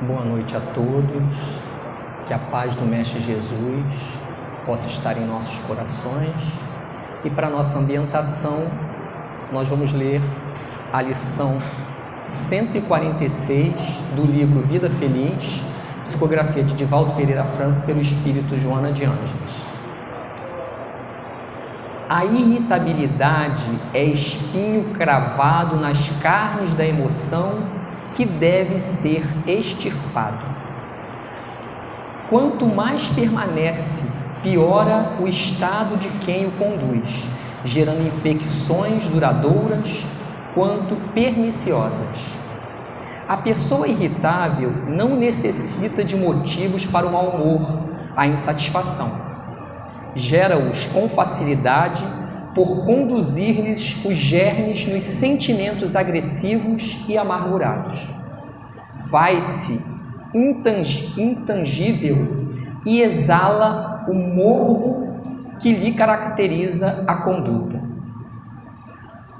Boa noite a todos, que a paz do Mestre Jesus possa estar em nossos corações. E para nossa ambientação, nós vamos ler a lição 146 do livro Vida Feliz, psicografia de Divaldo Pereira Franco, pelo Espírito Joana de Ângeles. A irritabilidade é espinho cravado nas carnes da emoção que deve ser extirpado. Quanto mais permanece, piora o estado de quem o conduz, gerando infecções duradouras quanto perniciosas. A pessoa irritável não necessita de motivos para o mau humor, a insatisfação. Gera-os com facilidade por conduzir-lhes os germes nos sentimentos agressivos e amargurados. Faz-se intangível e exala o morbo que lhe caracteriza a conduta.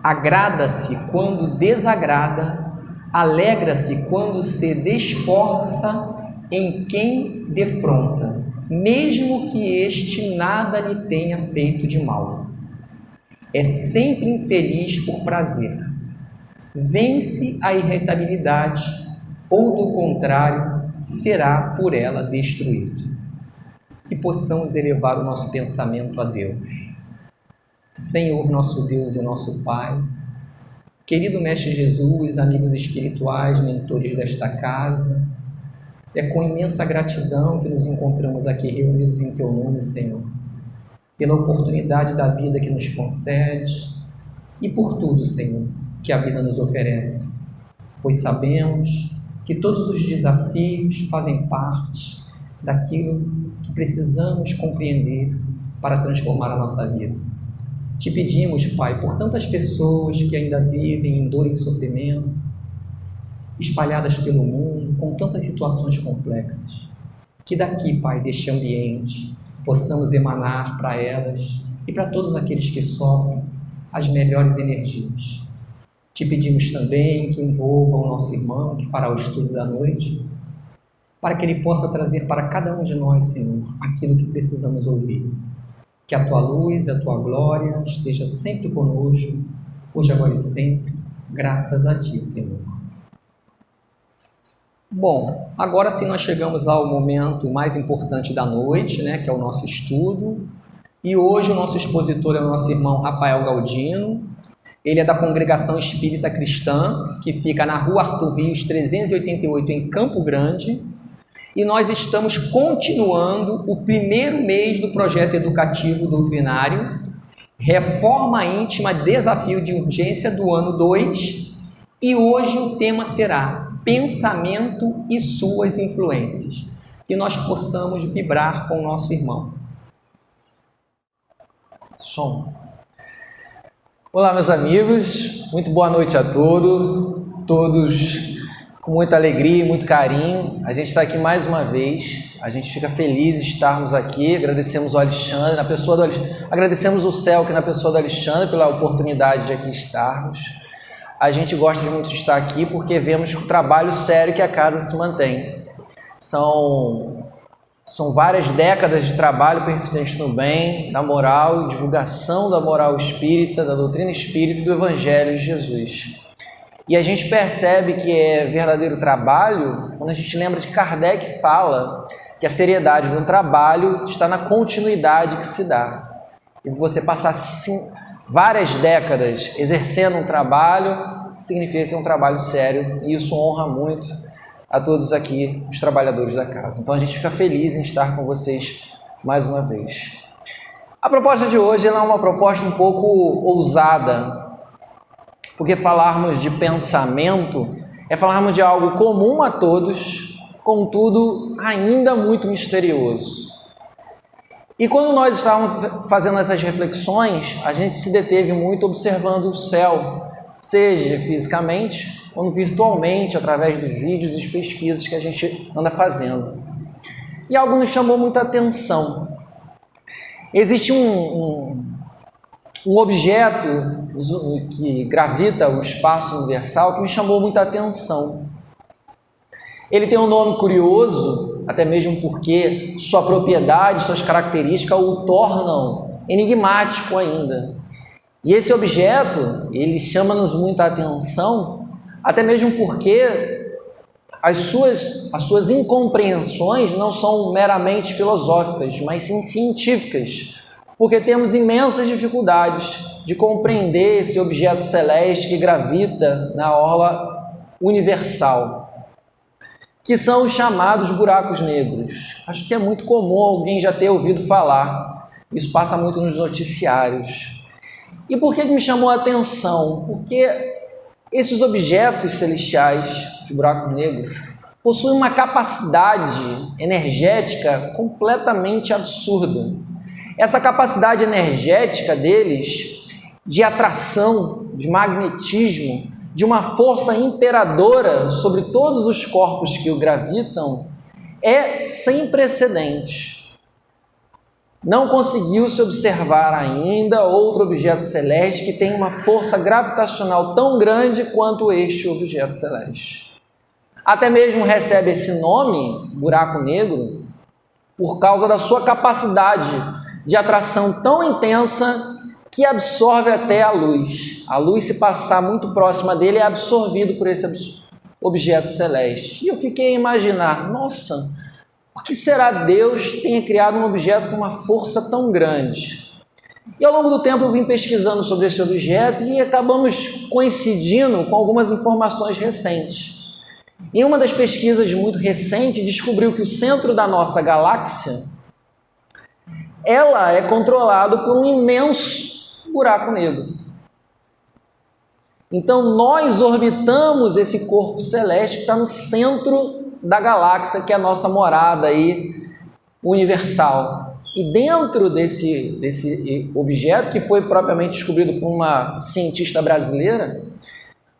Agrada-se quando desagrada, alegra-se quando se desforça em quem defronta, mesmo que este nada lhe tenha feito de mal. É sempre infeliz por prazer. Vence a irritabilidade, ou do contrário, será por ela destruído. Que possamos elevar o nosso pensamento a Deus. Senhor, nosso Deus e nosso Pai, querido Mestre Jesus, amigos espirituais, mentores desta casa, é com imensa gratidão que nos encontramos aqui reunidos em Teu nome, Senhor, pela oportunidade da vida que nos concede e por tudo, Senhor, que a vida nos oferece, pois sabemos que todos os desafios fazem parte daquilo que precisamos compreender para transformar a nossa vida. Te pedimos, Pai, por tantas pessoas que ainda vivem em dor e sofrimento, espalhadas pelo mundo, com tantas situações complexas, que daqui, Pai, deste ambiente, possamos emanar para elas e para todos aqueles que sofrem as melhores energias. Te pedimos também que envolva o nosso irmão que fará o estudo da noite, para que ele possa trazer para cada um de nós, Senhor, aquilo que precisamos ouvir. Que a Tua luz, a Tua glória esteja sempre conosco, hoje, agora e sempre, graças a Ti, Senhor. Bom, agora sim nós chegamos ao momento mais importante da noite, né, que é o nosso estudo. E hoje o nosso expositor é o nosso irmão Rafael Galdino. Ele é da Congregação Espírita Cristã, que fica na Rua Arthur Rios 388, em Campo Grande. E nós estamos continuando o primeiro mês do projeto educativo doutrinário, Reforma Íntima, Desafio de Urgência, do ano 2. E hoje o tema será pensamento e suas influências, que nós possamos vibrar com o nosso irmão. Som. Olá, meus amigos, muito boa noite a todos com muita alegria e muito carinho. A gente está aqui mais uma vez, a gente fica feliz de estarmos aqui, agradecemos ao Alexandre, agradecemos o céu que na pessoa do Alexandre pela oportunidade de aqui estarmos. A gente gosta muito de estar aqui porque vemos o trabalho sério que a casa se mantém. São várias décadas de trabalho persistente no bem, na moral, divulgação da moral espírita, da doutrina espírita e do Evangelho de Jesus. E a gente percebe que é verdadeiro trabalho quando a gente lembra de Kardec que fala que a seriedade do trabalho está na continuidade que se dá. E você passar várias décadas exercendo um trabalho significa que é um trabalho sério, e isso honra muito a todos aqui, os trabalhadores da casa. Então a gente fica feliz em estar com vocês mais uma vez. A proposta de hoje ela é uma proposta um pouco ousada, porque falarmos de pensamento é falarmos de algo comum a todos, contudo ainda muito misterioso. E quando nós estávamos fazendo essas reflexões, a gente se deteve muito observando o céu, seja fisicamente ou virtualmente, através dos vídeos e pesquisas que a gente anda fazendo. E algo nos chamou muita atenção. Existe um objeto que gravita o espaço universal que me chamou muita atenção. Ele tem um nome curioso, até mesmo porque sua propriedade, suas características o tornam enigmático ainda. E esse objeto, ele chama-nos muita atenção, até mesmo porque as suas incompreensões não são meramente filosóficas, mas sim científicas, porque temos imensas dificuldades de compreender esse objeto celeste que gravita na orla universal, que são os chamados buracos negros. Acho que é muito comum alguém já ter ouvido falar. Isso passa muito nos noticiários. E por que me chamou a atenção? Porque esses objetos celestiais, os buracos negros, possuem uma capacidade energética completamente absurda. Essa capacidade energética deles, de atração, de magnetismo, de uma força imperadora sobre todos os corpos que o gravitam, é sem precedentes. Não conseguiu-se observar ainda outro objeto celeste que tenha uma força gravitacional tão grande quanto este objeto celeste. Até mesmo recebe esse nome, buraco negro, por causa da sua capacidade de atração tão intensa que absorve até a luz. A luz, se passar muito próxima dele, é absorvido por esse objeto celeste. E eu fiquei a imaginar, nossa, por que será Deus tenha criado um objeto com uma força tão grande? E ao longo do tempo eu vim pesquisando sobre esse objeto e acabamos coincidindo com algumas informações recentes. Em uma das pesquisas muito recentes, descobriu que o centro da nossa galáxia, ela é controlado por um imenso buraco negro. Então nós orbitamos esse corpo celeste que está no centro da galáxia, que é a nossa morada aí universal. E dentro desse objeto, que foi propriamente descobrido por uma cientista brasileira,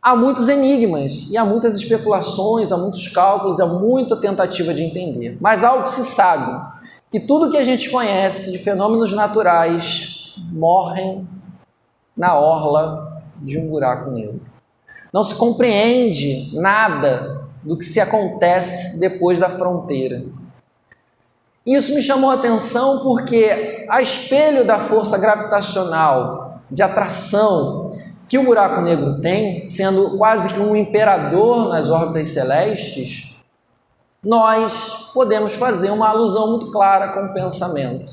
há muitos enigmas, e há muitas especulações, há muitos cálculos, há muita tentativa de entender. Mas algo se sabe, que tudo que a gente conhece de fenômenos naturais morrem na orla de um buraco negro. Não se compreende nada do que se acontece depois da fronteira. Isso me chamou a atenção porque, a espelho da força gravitacional de atração que o buraco negro tem, sendo quase que um imperador nas órbitas celestes, nós podemos fazer uma alusão muito clara com o pensamento.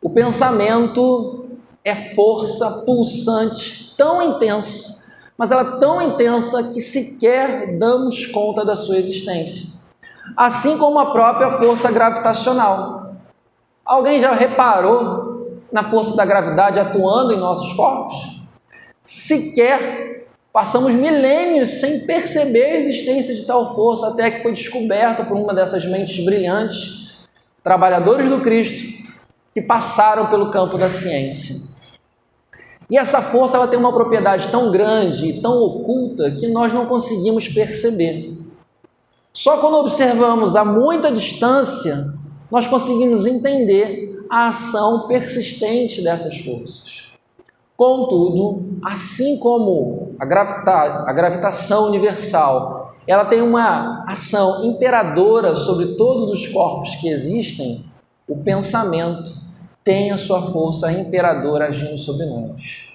O pensamento é força pulsante tão intensa, mas ela é tão intensa que sequer damos conta da sua existência. Assim como a própria força gravitacional. Alguém já reparou na força da gravidade atuando em nossos corpos? Sequer passamos milênios sem perceber a existência de tal força, até que foi descoberta por uma dessas mentes brilhantes, trabalhadores do Cristo, que passaram pelo campo da ciência. E essa força, ela tem uma propriedade tão grande e tão oculta que nós não conseguimos perceber. Só quando observamos a muita distância, nós conseguimos entender a ação persistente dessas forças. Contudo, assim como a gravitação universal, ela tem uma ação imperadora sobre todos os corpos que existem, o pensamento tem a sua força imperadora agindo sobre nós.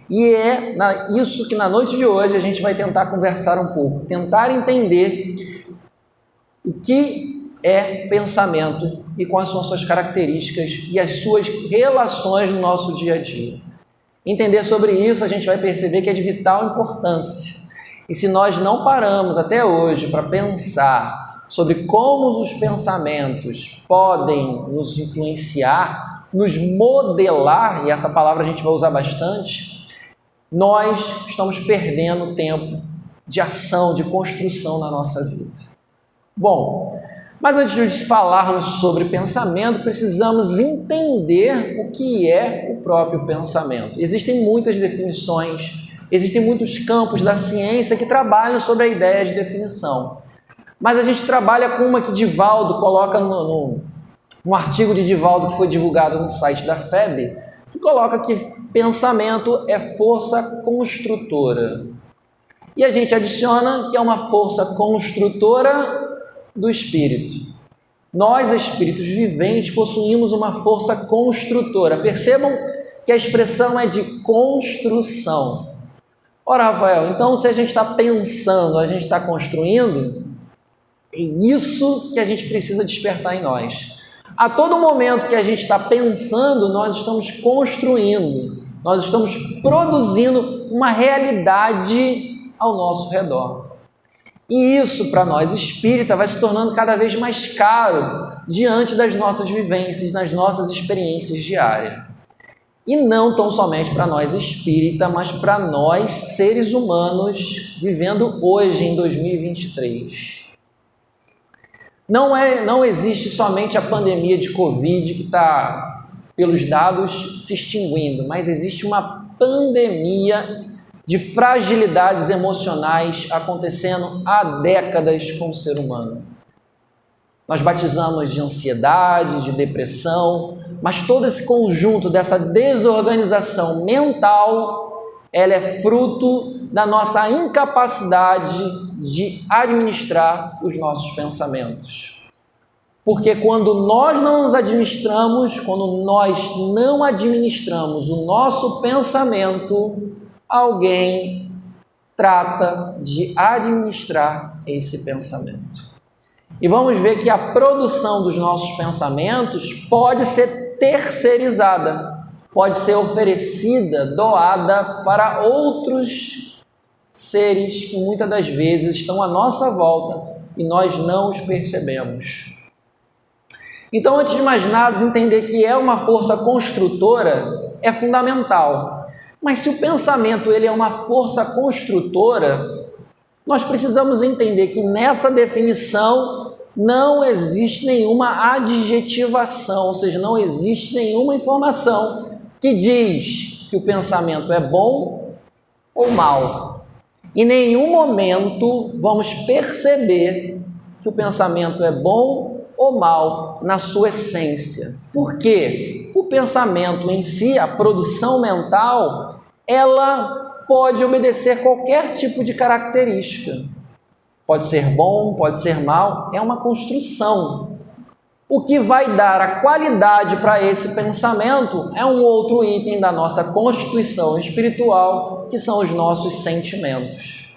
E é isso que na noite de hoje a gente vai tentar conversar um pouco, tentar entender o que é pensamento e quais são as suas características e as suas relações no nosso dia a dia. Entender sobre isso, a gente vai perceber que é de vital importância. E se nós não paramos até hoje para pensar sobre como os pensamentos podem nos influenciar, nos modelar, e essa palavra a gente vai usar bastante, nós estamos perdendo tempo de ação, de construção na nossa vida. Bom, mas antes de falarmos sobre pensamento, precisamos entender o que é o próprio pensamento. Existem muitas definições, existem muitos campos da ciência que trabalham sobre a ideia de definição. Mas a gente trabalha com uma que Divaldo coloca num artigo de Divaldo que foi divulgado no site da FEB, que coloca que pensamento é força construtora. E a gente adiciona que é uma força construtora do espírito. Nós, espíritos viventes, possuímos uma força construtora. Percebam que a expressão é de construção. Ora, Rafael, então se a gente está pensando, a gente está construindo, é isso que a gente precisa despertar em nós. A todo momento que a gente está pensando, nós estamos construindo, nós estamos produzindo uma realidade ao nosso redor. E isso, para nós espírita, vai se tornando cada vez mais caro diante das nossas vivências, nas nossas experiências diárias. E não tão somente para nós espírita, mas para nós seres humanos vivendo hoje em 2023. Não existe somente a pandemia de Covid que está, pelos dados, se extinguindo, mas existe uma pandemia de fragilidades emocionais acontecendo há décadas com o ser humano. Nós batizamos de ansiedade, de depressão, mas todo esse conjunto dessa desorganização mental, ela é fruto da nossa incapacidade de administrar os nossos pensamentos. Porque quando nós não nos administramos, quando nós não administramos o nosso pensamento, alguém trata de administrar esse pensamento. E vamos ver que a produção dos nossos pensamentos pode ser terceirizada, pode ser oferecida, doada para outros seres que muitas das vezes estão à nossa volta e nós não os percebemos. Então, antes de mais nada, entender que é uma força construtora é fundamental. Mas se o pensamento ele é uma força construtora, nós precisamos entender que nessa definição não existe nenhuma adjetivação, ou seja, não existe nenhuma informação que diz que o pensamento é bom ou mal. Em nenhum momento vamos perceber que o pensamento é bom ou mal na sua essência. Por quê? O pensamento em si, a produção mental, ela pode obedecer qualquer tipo de característica. Pode ser bom, pode ser mal, é uma construção. O que vai dar a qualidade para esse pensamento é um outro item da nossa constituição espiritual, que são os nossos sentimentos.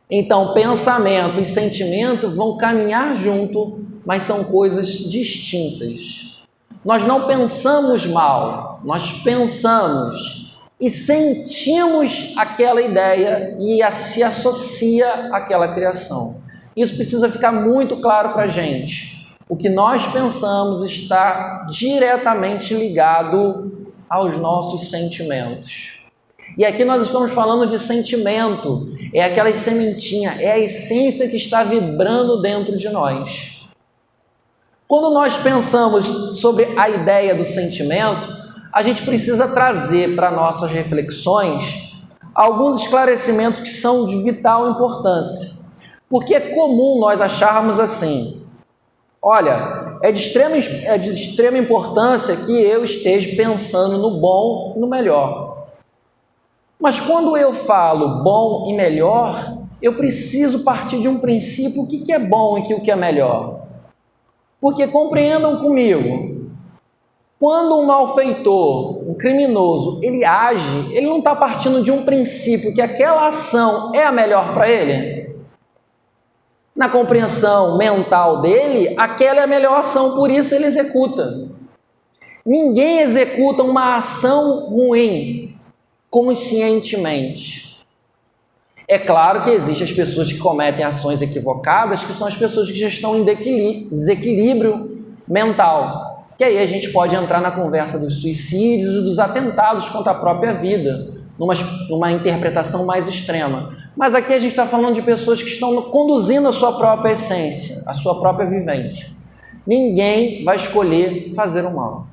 Então, pensamento e sentimento vão caminhar junto, mas são coisas distintas. Nós não pensamos mal, nós pensamos e sentimos aquela ideia e se associa àquela criação. Isso precisa ficar muito claro para a gente. O que nós pensamos está diretamente ligado aos nossos sentimentos. E aqui nós estamos falando de sentimento, é aquela sementinha, é a essência que está vibrando dentro de nós. Quando nós pensamos sobre a ideia do sentimento, a gente precisa trazer para nossas reflexões alguns esclarecimentos que são de vital importância. Porque é comum nós acharmos assim: olha, é de extrema importância que eu esteja pensando no bom e no melhor. Mas quando eu falo bom e melhor, eu preciso partir de um princípio: o que é bom e o que é melhor. Porque compreendam comigo, quando um malfeitor, um criminoso, ele age, ele não está partindo de um princípio que aquela ação é a melhor para ele. Na compreensão mental dele, aquela é a melhor ação, por isso ele executa. Ninguém executa uma ação ruim conscientemente. É claro que existem as pessoas que cometem ações equivocadas, que são as pessoas que já estão em desequilíbrio mental. Que aí a gente pode entrar na conversa dos suicídios e dos atentados contra a própria vida, numa interpretação mais extrema. Mas aqui a gente está falando de pessoas que estão conduzindo a sua própria essência, a sua própria vivência. Ninguém vai escolher fazer o mal.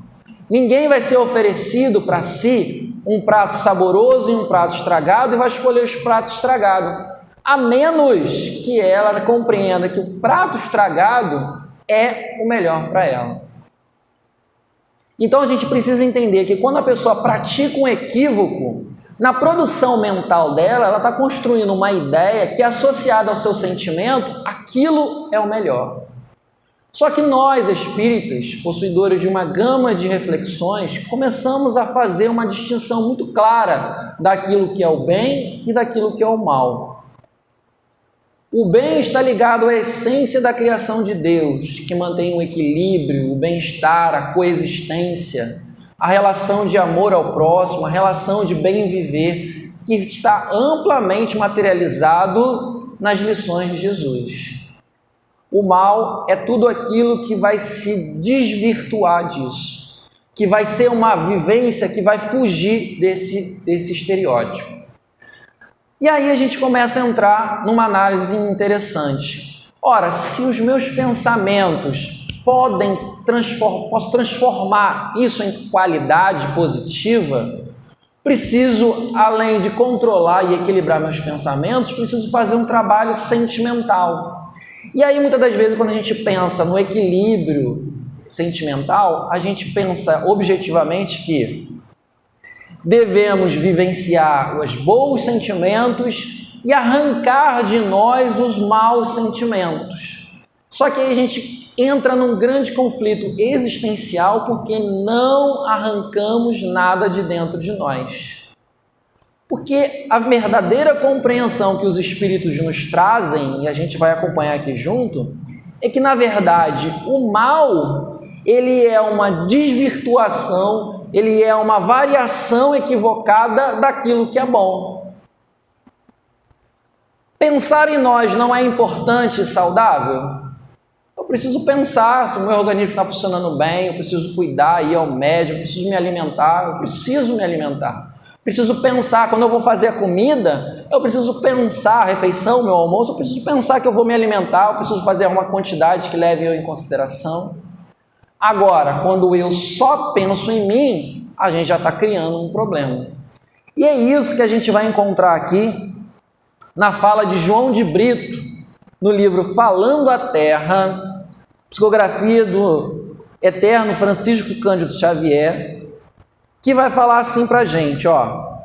Ninguém vai ser oferecido para si um prato saboroso e um prato estragado e vai escolher os pratos estragados, a menos que ela compreenda que o prato estragado é o melhor para ela. Então a gente precisa entender que quando a pessoa pratica um equívoco, Na produção mental dela, ela está construindo uma ideia que, associada ao seu sentimento, aquilo é o melhor. Só que nós, espíritas, possuidores de uma gama de reflexões, começamos a fazer uma distinção muito clara daquilo que é o bem e daquilo que é o mal. O bem está ligado à essência da criação de Deus, que mantém o equilíbrio, o bem-estar, a coexistência, a relação de amor ao próximo, a relação de bem viver, que está amplamente materializado nas lições de Jesus. O mal é tudo aquilo que vai se desvirtuar disso, que vai ser uma vivência que vai fugir desse estereótipo. E aí a gente começa a entrar numa análise interessante. Ora, se os meus pensamentos posso transformar isso em qualidade positiva, preciso, além de controlar e equilibrar meus pensamentos, preciso fazer um trabalho sentimental. E aí, muitas das vezes, quando a gente pensa no equilíbrio sentimental, a gente pensa objetivamente que devemos vivenciar os bons sentimentos e arrancar de nós os maus sentimentos. Só que aí a gente entra num grande conflito existencial porque não arrancamos nada de dentro de nós. Porque a verdadeira compreensão que os espíritos nos trazem, e a gente vai acompanhar aqui junto, é que, na verdade, o mal, ele é uma desvirtuação, ele é uma variação equivocada daquilo que é bom. Pensar em nós não é importante e saudável? Eu preciso pensar se o meu organismo está funcionando bem, eu preciso cuidar, ir ao médico, eu preciso me alimentar, Preciso pensar, quando eu vou fazer a comida, eu preciso pensar a refeição, meu almoço, eu preciso pensar que eu vou me alimentar, eu preciso fazer uma quantidade que leve eu em consideração. Agora, quando eu só penso em mim, a gente já está criando um problema. E é isso que a gente vai encontrar aqui na fala de João de Brito, no livro Falando a Terra, psicografia do eterno Francisco Cândido Xavier, que vai falar assim para a gente, ó.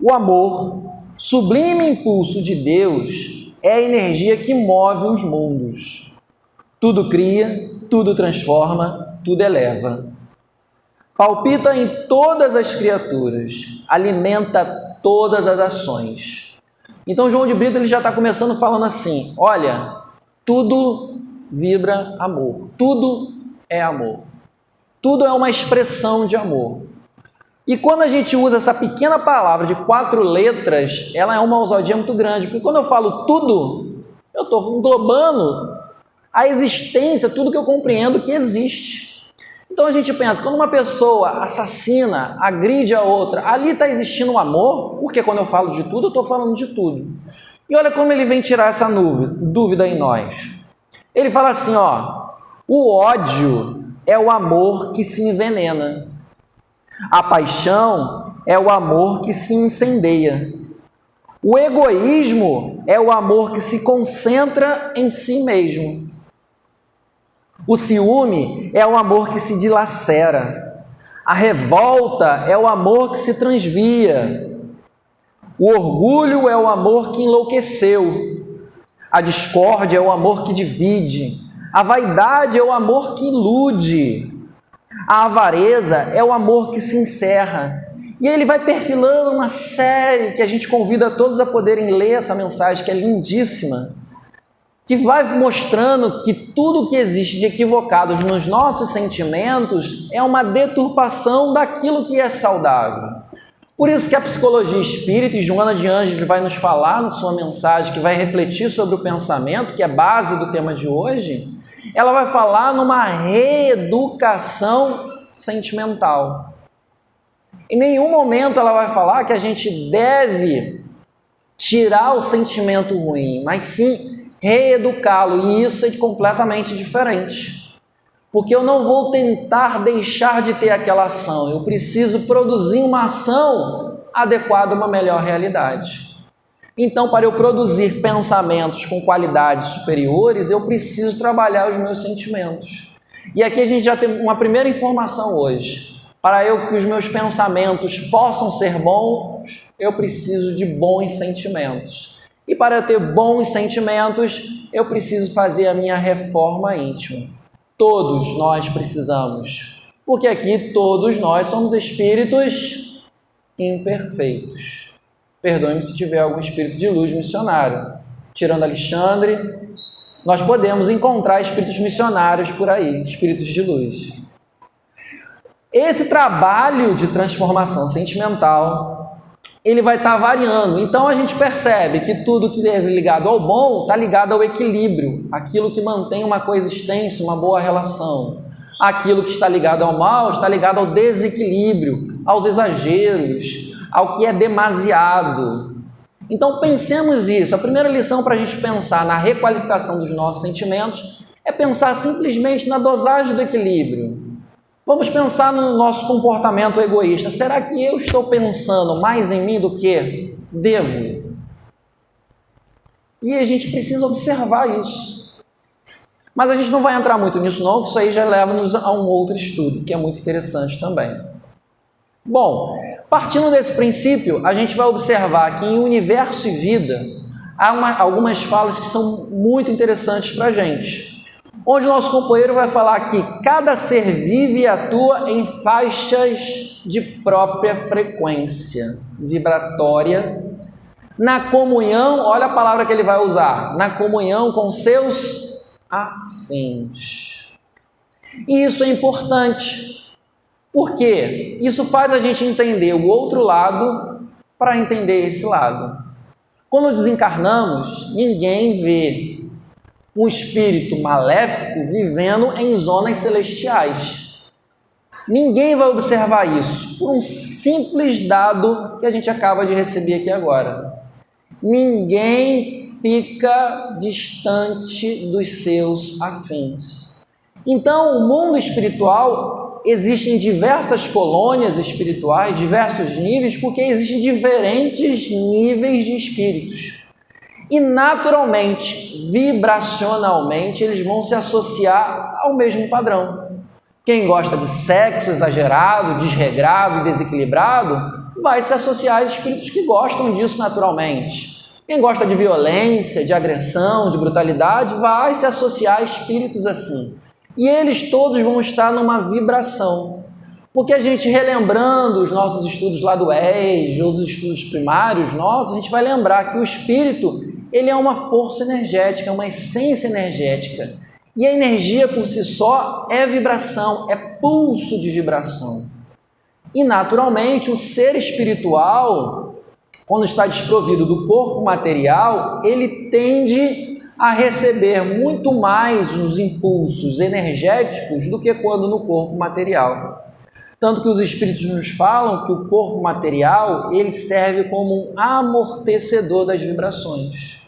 O amor, sublime impulso de Deus, é a energia que move os mundos. Tudo cria, tudo transforma, tudo eleva. Palpita em todas as criaturas, alimenta todas as ações. Então João de Brito ele já está começando falando assim, olha, tudo vibra amor, tudo é amor. Tudo é uma expressão de amor. E quando a gente usa essa pequena palavra de 4 letras, ela é uma ousadia muito grande, porque quando eu falo tudo, eu estou englobando a existência, tudo que eu compreendo que existe. Então a gente pensa, quando uma pessoa assassina, agride a outra, ali está existindo um amor, porque quando eu falo de tudo, eu estou falando de tudo. E olha como ele vem tirar essa dúvida em nós. Ele fala assim, ó, o ódio é o amor que se envenena. A paixão é o amor que se incendeia. O egoísmo é o amor que se concentra em si mesmo. O ciúme é o amor que se dilacera. A revolta é o amor que se transvia. O orgulho é o amor que enlouqueceu. A discórdia é o amor que divide. A vaidade é o amor que ilude. A avareza é o amor que se encerra. E ele vai perfilando uma série que a gente convida todos a poderem ler essa mensagem, que é lindíssima, que vai mostrando que tudo que existe de equivocado nos nossos sentimentos é uma deturpação daquilo que é saudável. Por isso que a psicologia espírita, e Joana de Ângeles vai nos falar na sua mensagem, que vai refletir sobre o pensamento, que é base do tema de hoje, ela vai falar numa reeducação sentimental. Em nenhum momento ela vai falar que a gente deve tirar o sentimento ruim, mas sim reeducá-lo, e isso é completamente diferente. Porque eu não vou tentar deixar de ter aquela ação, eu preciso produzir uma ação adequada a uma melhor realidade. Então, para eu produzir pensamentos com qualidades superiores, eu preciso trabalhar os meus sentimentos. E aqui a gente já tem uma primeira informação hoje. Para que os meus pensamentos possam ser bons, eu preciso de bons sentimentos. E para eu ter bons sentimentos, eu preciso fazer a minha reforma íntima. Todos nós precisamos, porque aqui todos nós somos espíritos imperfeitos. Perdoe-me se tiver algum espírito de luz missionário. Tirando Alexandre, nós podemos encontrar espíritos missionários por aí, espíritos de luz. Esse trabalho de transformação sentimental, ele vai estar variando. Então a gente percebe que tudo que é ligado ao bom está ligado ao equilíbrio, aquilo que mantém uma coexistência, uma boa relação. Aquilo que está ligado ao mal está ligado ao desequilíbrio, aos exageros, ao que é demasiado. Então pensemos isso. A primeira lição para a gente pensar na requalificação dos nossos sentimentos é pensar simplesmente na dosagem do equilíbrio. Vamos pensar no nosso comportamento egoísta. Será que eu estou pensando mais em mim do que devo? E a gente precisa observar isso. Mas a gente não vai entrar muito nisso não, porque isso aí já leva-nos a um outro estudo, que é muito interessante também. Bom, partindo desse princípio, a gente vai observar que em universo e vida há algumas falas que são muito interessantes para a gente. Onde o nosso companheiro vai falar que cada ser vive e atua em faixas de própria frequência vibratória, na comunhão, olha a palavra que ele vai usar, na comunhão com seus afins. E isso é importante, porque isso faz a gente entender o outro lado para entender esse lado. Quando desencarnamos, ninguém vê um espírito maléfico vivendo em zonas celestiais. Ninguém vai observar isso por um simples dado que a gente acaba de receber aqui agora. Ninguém fica distante dos seus afins. Então, o mundo espiritual, existem diversas colônias espirituais, diversos níveis, porque existem diferentes níveis de espíritos. E naturalmente, vibracionalmente, eles vão se associar ao mesmo padrão. Quem gosta de sexo exagerado, desregrado e desequilibrado, vai se associar a espíritos que gostam disso naturalmente. Quem gosta de violência, de agressão, de brutalidade, vai se associar a espíritos assim. E eles todos vão estar numa vibração. Porque a gente, relembrando os nossos estudos lá do ES, os estudos primários nossos, a gente vai lembrar que o espírito, ele é uma força energética, uma essência energética. E a energia por si só é vibração, é pulso de vibração. E naturalmente o ser espiritual, quando está desprovido do corpo material, ele tende a receber muito mais os impulsos energéticos do que quando no corpo material. Tanto que os espíritos nos falam que o corpo material, ele serve como um amortecedor das vibrações.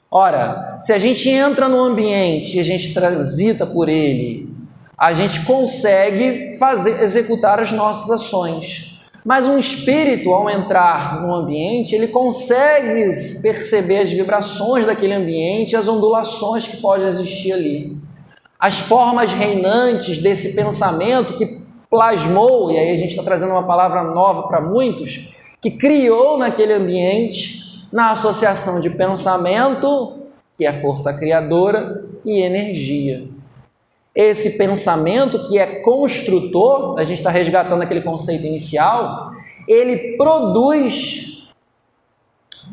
Ora, se a gente entra no ambiente e a gente transita por ele, a gente consegue executar as nossas ações. Mas um espírito, ao entrar no ambiente, ele consegue perceber as vibrações daquele ambiente, as ondulações que podem existir ali. As formas reinantes desse pensamento que plasmou, e aí a gente está trazendo uma palavra nova para muitos, que criou naquele ambiente, na associação de pensamento, que é força criadora, e energia. Esse pensamento que é construtor, a gente está resgatando aquele conceito inicial, ele produz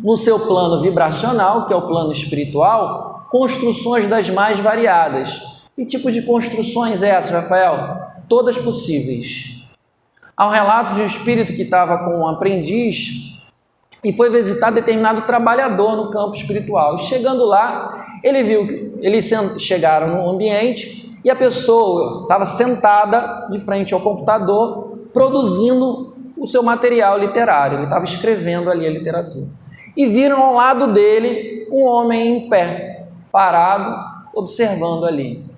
no seu plano vibracional, que é o plano espiritual, construções das mais variadas. Que tipo de construções essas, Rafael? Todas possíveis. Há um relato de um espírito que estava com um aprendiz e foi visitar determinado trabalhador no campo espiritual. E chegando lá, ele viu que eles chegaram no ambiente e a pessoa estava sentada de frente ao computador, produzindo o seu material literário. Ele estava escrevendo ali a literatura. E viram ao lado dele um homem em pé, parado, observando ali.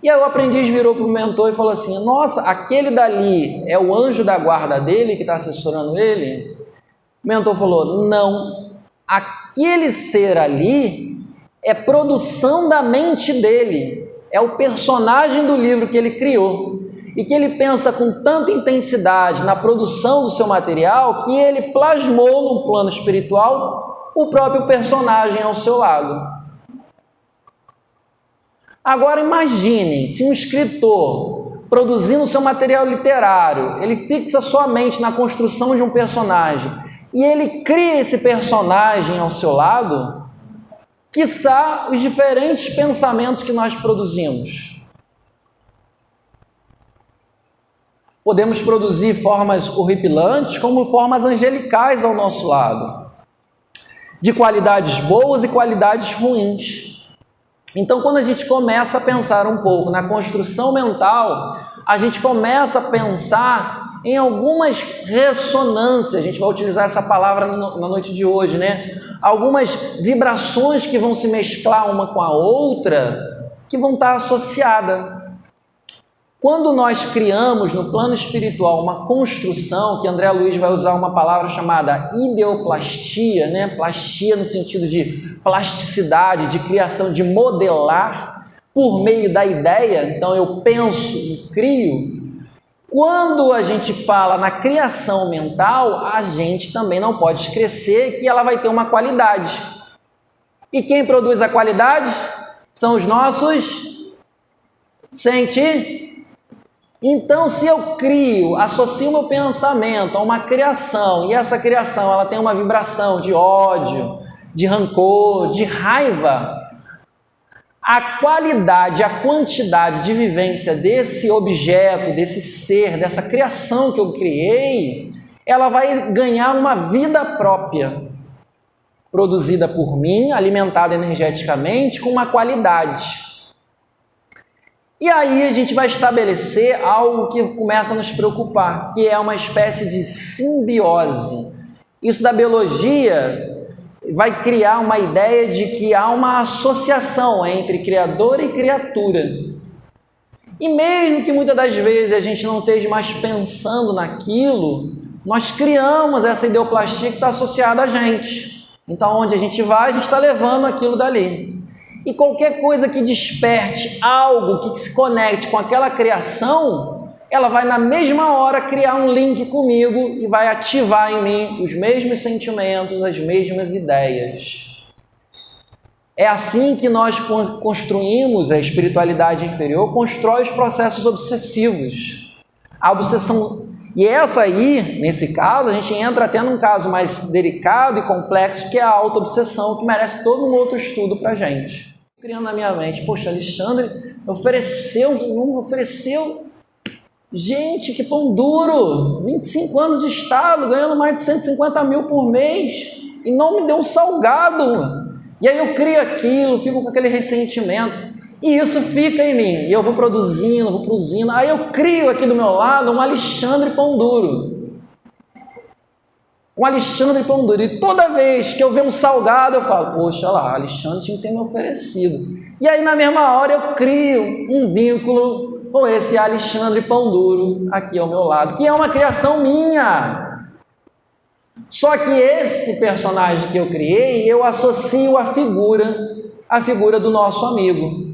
E aí o aprendiz virou para o mentor e falou assim: nossa, aquele dali é o anjo da guarda dele que está assessorando ele? O mentor falou: não, aquele ser ali é produção da mente dele, é o personagem do livro que ele criou. e que ele pensa com tanta intensidade na produção do seu material que ele plasmou no plano espiritual o próprio personagem ao seu lado. Agora imaginem se um escritor, produzindo seu material literário, ele fixa sua mente na construção de um personagem e ele cria esse personagem ao seu lado, quiçá os diferentes pensamentos que nós produzimos. Podemos produzir formas horripilantes como formas angelicais ao nosso lado, de qualidades boas e qualidades ruins. Então, quando a gente começa a pensar um pouco na construção mental, a gente começa a pensar em algumas ressonâncias, a gente vai utilizar essa palavra na noite de hoje, né? Algumas vibrações que vão se mesclar uma com a outra, que vão estar associadas. Quando nós criamos no plano espiritual uma construção, que André Luiz vai usar uma palavra chamada ideoplastia, né? Plastia no sentido de plasticidade, de criação, de modelar por meio da ideia, então eu penso e crio. Quando a gente fala na criação mental, a gente também não pode esquecer que ela vai ter uma qualidade. E quem produz a qualidade são os nossos sentidos. Então, se eu crio, associo meu pensamento a uma criação, e essa criação ela tem uma vibração de ódio, de rancor, de raiva, a qualidade, a quantidade de vivência desse objeto, desse ser, dessa criação que eu criei, ela vai ganhar uma vida própria, produzida por mim, alimentada energeticamente, com uma qualidade. E aí a gente vai estabelecer algo que começa a nos preocupar, que é uma espécie de simbiose. Isso da biologia vai criar uma ideia de que há uma associação entre criador e criatura. E mesmo que muitas das vezes a gente não esteja mais pensando naquilo, nós criamos essa ideoplastia que está associada a gente. Então, onde a gente vai, a gente está levando aquilo dali. E qualquer coisa que desperte algo que se conecte com aquela criação, ela vai na mesma hora criar um link comigo e vai ativar em mim os mesmos sentimentos, as mesmas ideias. É assim que nós construímos a espiritualidade inferior, constrói os processos obsessivos. A obsessão, e essa aí, nesse caso, a gente entra até num caso mais delicado e complexo, que é a auto-obsessão, que merece todo um outro estudo para a gente. Criando na minha mente, poxa, Alexandre ofereceu, gente, que pão duro, 25 anos de estado, ganhando mais de 150 mil por mês, e não me deu um salgado. E aí eu crio aquilo, fico com aquele ressentimento, e isso fica em mim, e eu vou produzindo, aí eu crio aqui do meu lado um Alexandre Pão Duro. Um Alexandre Pão Duro. E toda vez que eu ver um salgado, eu falo, poxa lá, Alexandre tinha que ter me oferecido. E aí na mesma hora eu crio um vínculo com esse Alexandre Pão Duro aqui ao meu lado, que é uma criação minha. Só que esse personagem que eu criei, eu associo à figura do nosso amigo.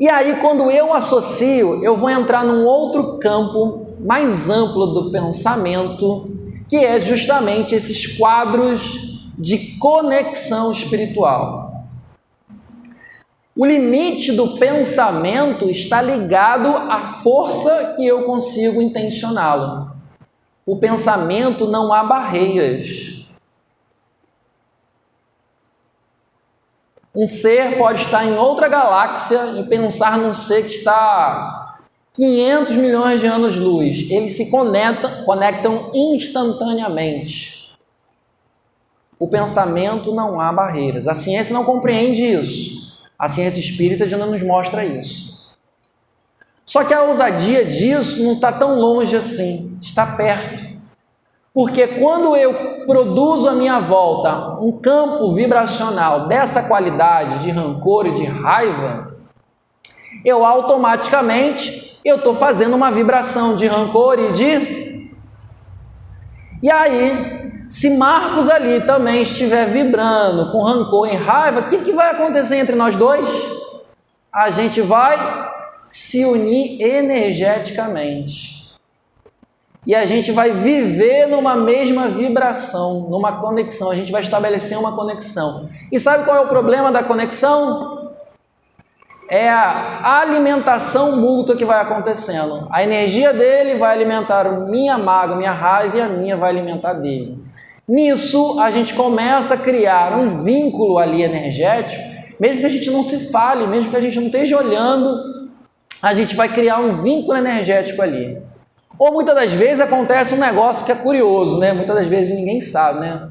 E aí quando eu associo, eu vou entrar num outro campo mais amplo do pensamento, que é justamente esses quadros de conexão espiritual. O limite do pensamento está ligado à força que eu consigo intencioná-lo. O pensamento não há barreiras. Um ser pode estar em outra galáxia e pensar num ser que está 500 milhões de anos-luz, eles se conectam instantaneamente. O pensamento não há barreiras. A ciência não compreende isso. A ciência espírita já não nos mostra isso. Só que a ousadia disso não está tão longe assim, está perto. Porque quando eu produzo à minha volta um campo vibracional dessa qualidade de rancor e de raiva, eu automaticamente estou fazendo uma vibração de rancor e de... E aí, se Marcos ali também estiver vibrando com rancor e raiva, o que vai acontecer entre nós dois? A gente vai se unir energeticamente. E a gente vai viver numa mesma vibração, numa conexão. A gente vai estabelecer uma conexão. E sabe qual é o problema da conexão? É a alimentação mútua que vai acontecendo. A energia dele vai alimentar a minha mágoa, minha raiva, e a minha vai alimentar dele. Nisso, a gente começa a criar um vínculo ali energético, mesmo que a gente não se fale, mesmo que a gente não esteja olhando, a gente vai criar um vínculo energético ali. Ou muitas das vezes acontece um negócio que é curioso, né? Muitas das vezes ninguém sabe, né?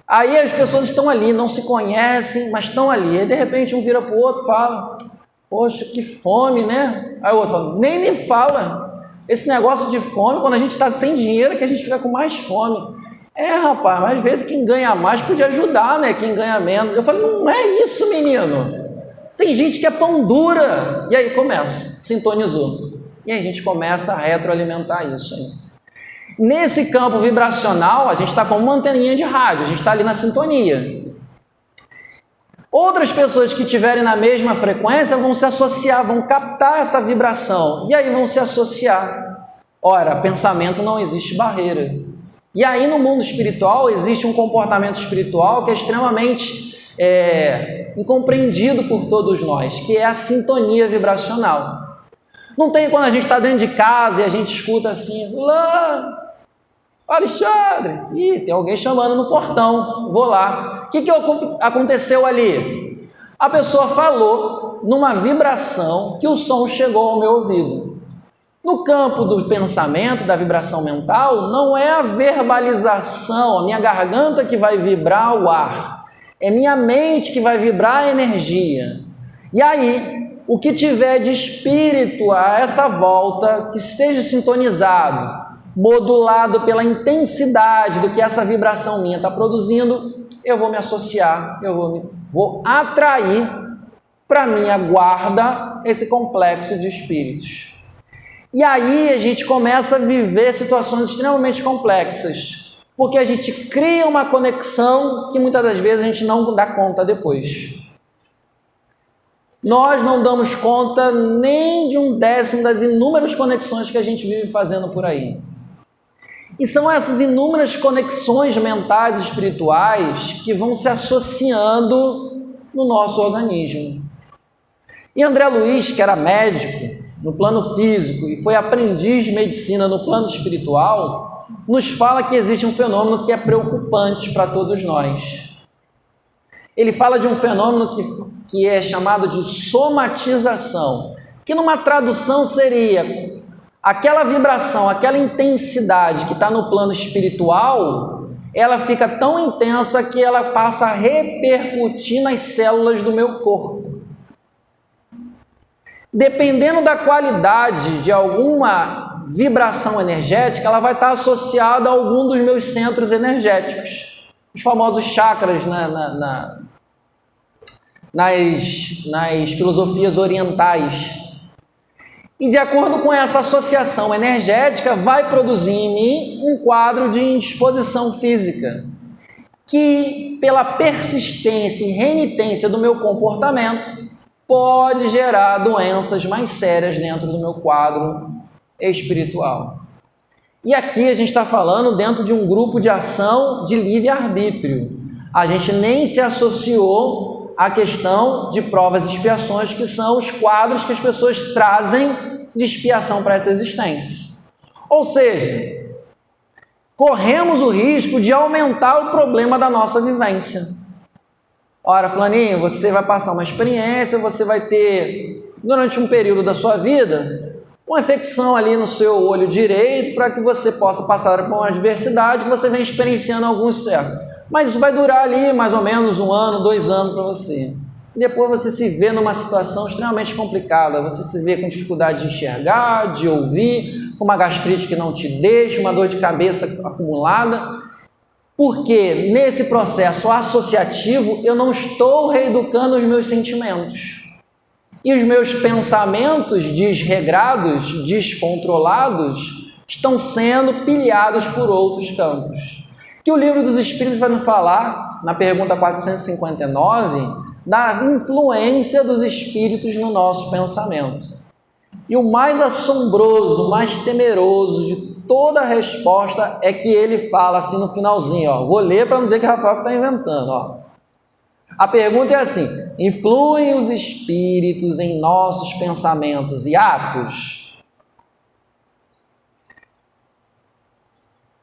Aí as pessoas estão ali, não se conhecem, mas estão ali. Aí de repente um vira para o outro e fala: poxa, que fome, né? Aí o outro fala: nem me fala. Esse negócio de fome, quando a gente está sem dinheiro, é que a gente fica com mais fome. Rapaz, mas às vezes quem ganha mais podia ajudar, né? Quem ganha menos. Eu falei: não é isso, menino. Tem gente que é pão dura. E aí começa, sintonizou. E aí a gente começa a retroalimentar isso aí. Nesse campo vibracional, a gente está com uma anteninha de rádio, a gente está ali na sintonia. Outras pessoas que estiverem na mesma frequência vão se associar, vão captar essa vibração, e aí vão se associar. Ora, pensamento não existe barreira. E aí no mundo espiritual existe um comportamento espiritual que é extremamente incompreendido por todos nós, que é a sintonia vibracional. Não tem quando a gente está dentro de casa e a gente escuta assim: lá, Alexandre, tem alguém chamando no portão, vou lá. O que aconteceu ali? A pessoa falou numa vibração que o som chegou ao meu ouvido. No campo do pensamento, da vibração mental, não é a verbalização, a minha garganta que vai vibrar o ar, é minha mente que vai vibrar a energia. E aí, o que tiver de espírito a essa volta, que esteja sintonizado, modulado pela intensidade do que essa vibração minha está produzindo, eu vou me associar, eu vou atrair para minha guarda esse complexo de espíritos. E aí a gente começa a viver situações extremamente complexas, porque a gente cria uma conexão que muitas das vezes a gente não dá conta depois. Nós não damos conta nem de 1/10 das inúmeras conexões que a gente vive fazendo por aí. E são essas inúmeras conexões mentais e espirituais que vão se associando no nosso organismo. E André Luiz, que era médico no plano físico e foi aprendiz de medicina no plano espiritual, nos fala que existe um fenômeno que é preocupante para todos nós. Ele fala de um fenômeno que é chamado de somatização, que numa tradução seria aquela vibração, aquela intensidade que está no plano espiritual, ela fica tão intensa que ela passa a repercutir nas células do meu corpo. Dependendo da qualidade de alguma vibração energética, ela vai estar associada a algum dos meus centros energéticos, os famosos chakras nas filosofias orientais. E de acordo com essa associação energética, vai produzir em mim um quadro de indisposição física, que pela persistência e renitência do meu comportamento, pode gerar doenças mais sérias dentro do meu quadro espiritual. E aqui a gente está falando dentro de um grupo de ação de livre-arbítrio. A gente nem se associou à questão de provas e expiações, que são os quadros que as pessoas trazem de expiação para essa existência. Ou seja, corremos o risco de aumentar o problema da nossa vivência. Ora, fulaninho, você vai passar uma experiência, você vai ter, durante um período da sua vida, uma infecção ali no seu olho direito, para que você possa passar por uma adversidade que você vem experienciando alguns séculos. Mas isso vai durar ali mais ou menos 1 ano, 2 anos para você. E depois você se vê numa situação extremamente complicada. Você se vê com dificuldade de enxergar, de ouvir, com uma gastrite que não te deixa, uma dor de cabeça acumulada. Porque nesse processo associativo eu não estou reeducando os meus sentimentos. E os meus pensamentos desregrados, descontrolados, estão sendo pilhados por outros campos. Que o Livro dos Espíritos vai nos falar, na pergunta 459, da influência dos espíritos no nosso pensamento. E o mais assombroso, o mais temeroso de toda a resposta é que ele fala assim no finalzinho, ó, vou ler para não dizer que Rafael está inventando, ó. A pergunta é assim: influem os espíritos em nossos pensamentos e atos?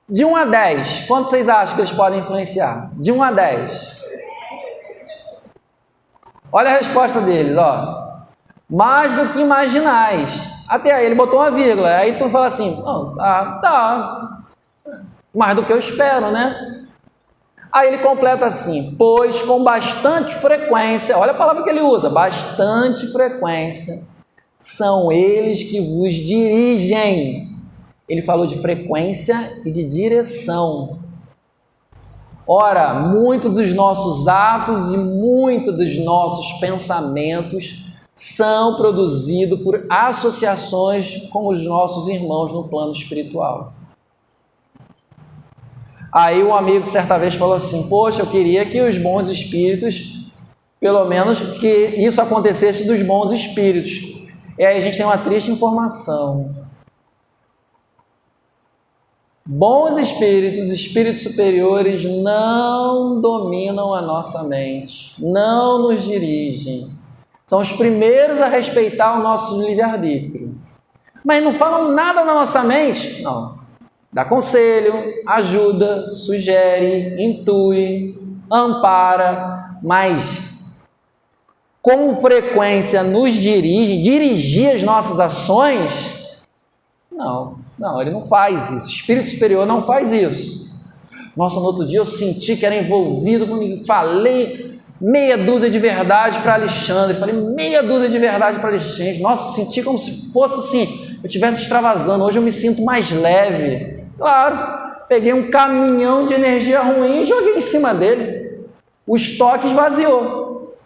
De 1 a 10, quanto vocês acham que eles podem influenciar? De 1 a 10. Olha a resposta deles, ó. Mais do que imaginais. Até aí ele botou uma vírgula. Aí tu fala assim, oh, tá. Mais do que eu espero, né? Aí ele completa assim, pois com bastante frequência, olha a palavra que ele usa, bastante frequência, são eles que vos dirigem. Ele falou de frequência e de direção. Ora, muitos dos nossos atos e muitos dos nossos pensamentos são produzidos por associações com os nossos irmãos no plano espiritual. Aí um amigo certa vez falou assim, poxa, eu queria que os bons espíritos, pelo menos que isso acontecesse dos bons espíritos. E aí a gente tem uma triste informação. Bons espíritos, espíritos superiores, não dominam a nossa mente, não nos dirigem. São os primeiros a respeitar o nosso livre-arbítrio. Mas não falam nada na nossa mente? Não. Dá conselho, ajuda, sugere, intui, ampara, mas com frequência nos dirigir as nossas ações? Não, ele não faz isso. O espírito superior não faz isso. Nossa, no outro dia eu senti que era envolvido comigo, falei meia dúzia de verdade para Alexandre, falei meia dúzia de verdade para Alexandre. Nossa, senti como se fosse assim, eu estivesse extravasando. Hoje eu me sinto mais leve. Claro, peguei um caminhão de energia ruim e joguei em cima dele. O estoque esvaziou.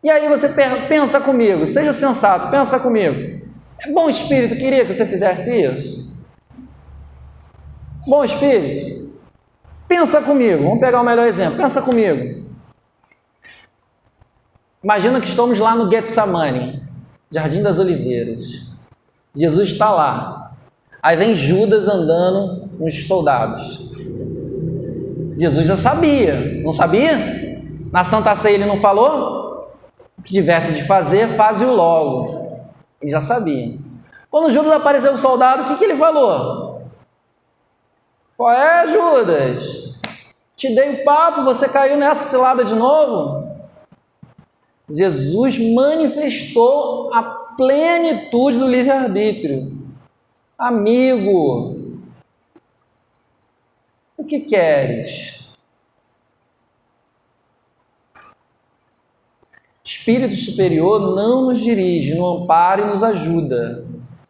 E aí você pensa comigo, seja sensato, pensa comigo. É bom espírito, queria que você fizesse isso? Bom espírito? Pensa comigo, vamos pegar o melhor exemplo, pensa comigo. Imagina que estamos lá no Getsemane, Jardim das Oliveiras. Jesus está lá. Aí vem Judas andando com os soldados. Jesus já sabia, não sabia? Na Santa Ceia ele não falou? O que tivesse de fazer, faze-o logo. Ele já sabia. Quando Judas apareceu com o soldado, o que ele falou? Qual é, Judas? Te dei o papo, você caiu nessa cilada de novo? Jesus manifestou a plenitude do livre-arbítrio. Amigo, o que queres? Espírito superior não nos dirige, nos ampara e nos ajuda.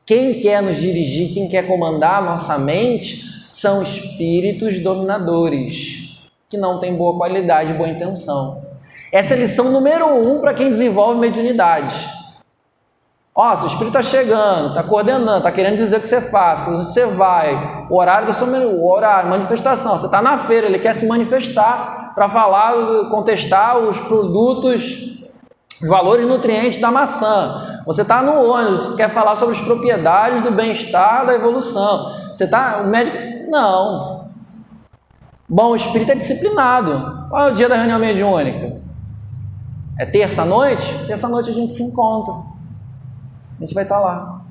Quem quer nos dirigir, quem quer comandar a nossa mente, são espíritos dominadores, que não têm boa qualidade e boa intenção. Essa é a lição número 1 para quem desenvolve mediunidade. Ó, seu espírito está chegando, está coordenando, está querendo dizer o que você faz, que você vai, o horário da sua manifestação. Você está na feira, ele quer se manifestar para falar, contestar os produtos, os valores nutrientes da maçã. Você está no ônibus, você quer falar sobre as propriedades do bem-estar, da evolução. Você está, o médico, não. Bom, o espírito é disciplinado. Qual é o dia da reunião mediúnica? É terça-noite? Terça-noite a gente se encontra. A gente vai estar lá.